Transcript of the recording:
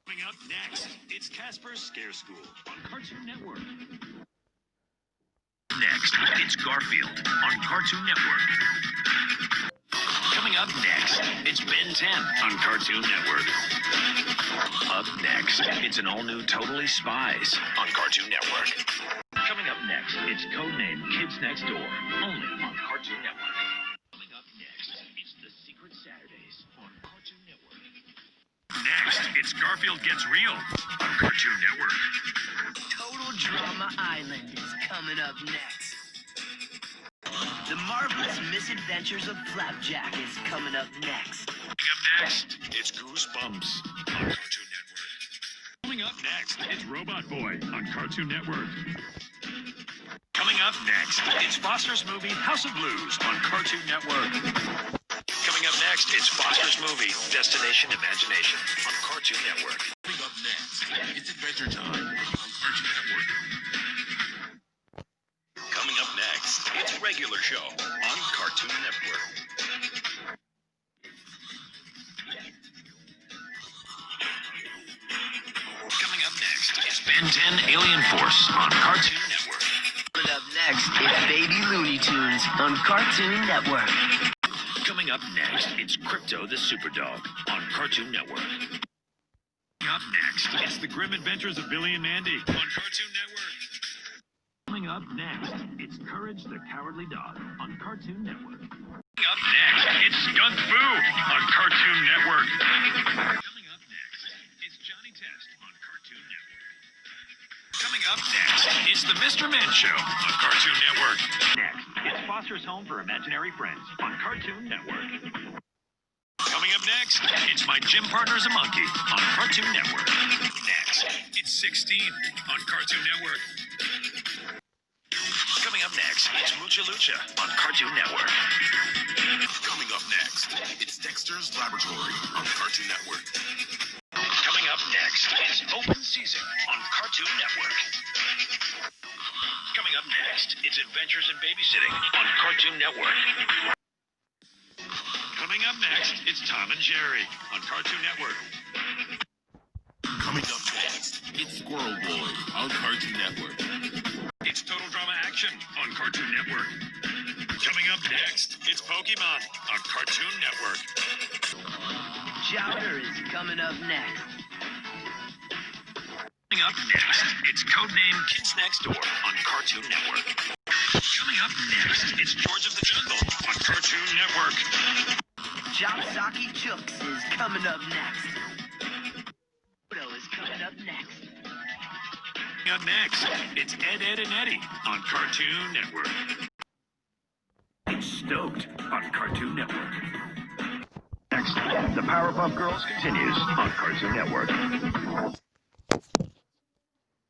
Coming up next, it's Casper's Scare School on Cartoon Network. Next, it's Garfield on Cartoon Network. Coming up next, it's Ben 10 on Cartoon Network. Up next, it's an all-new Totally Spies on Cartoon Network. Coming up next, it's Codename Kids Next Door, only on Cartoon Network. Coming up next, it's The Secret Saturdays on Cartoon Network. Next, it's Garfield Gets Real on Cartoon Network. Total Drama Island is coming up next. The Marvelous Misadventures of Flapjack is coming up next. Coming up next, it's Goosebumps on Cartoon Network. Coming up next, it's Robot Boy on Cartoon Network. Coming up next, it's Foster's movie House of Blues on Cartoon Network. Coming up next, it's Foster's movie Destination Imagination on Cartoon Network. Coming up next, it's Adventure Time on Cartoon Network. Coming up next, it's Regular Show on Cartoon Network. Coming up next, it's Ben 10 Alien Force on Cartoon Network. Coming up next, it's Baby Looney Tunes on Cartoon Network. Coming up next, it's Crypto the Superdog on Cartoon Network. Coming up next, it's The Grim Adventures of Billy and Mandy on Cartoon Network. Coming up next, it's Courage the Cowardly Dog on Cartoon Network. Coming up next, it's Skunk Fu on Cartoon Network. Coming up next, it's Johnny Test on Cartoon Network. Coming up next, it's The Mr. Men Show on Cartoon Network. Next, it's Foster's Home for Imaginary Friends on Cartoon Network. Coming up next, it's My Gym Partner's a Monkey on Cartoon Network. Next, it's 16 on Cartoon Network. Coming up next, it's Mucha Lucha on Cartoon Network. Coming up next, it's Dexter's Laboratory on Cartoon Network. Coming up next, it's Open Season on Cartoon Network. Coming up next, it's Adventures in Babysitting on Cartoon Network. Coming up next, it's Tom and Jerry on Cartoon Network. Coming up next, it's Squirrel Boy on Cartoon Network. It's Total Drama Action on Cartoon Network. Coming up next, it's Pokemon on Cartoon Network. Chowder is coming up next. Coming up next, it's Codename Kids Next Door on Cartoon Network. Coming up next, it's George of the Jungle on Cartoon Network. Chopsaki Chooks is coming up next. Pluto is coming up next. Up next, it's Ed, Edd and Eddy on Cartoon Network. It's Stoked on Cartoon Network. Next, the Powerpuff Girls continues on Cartoon Network.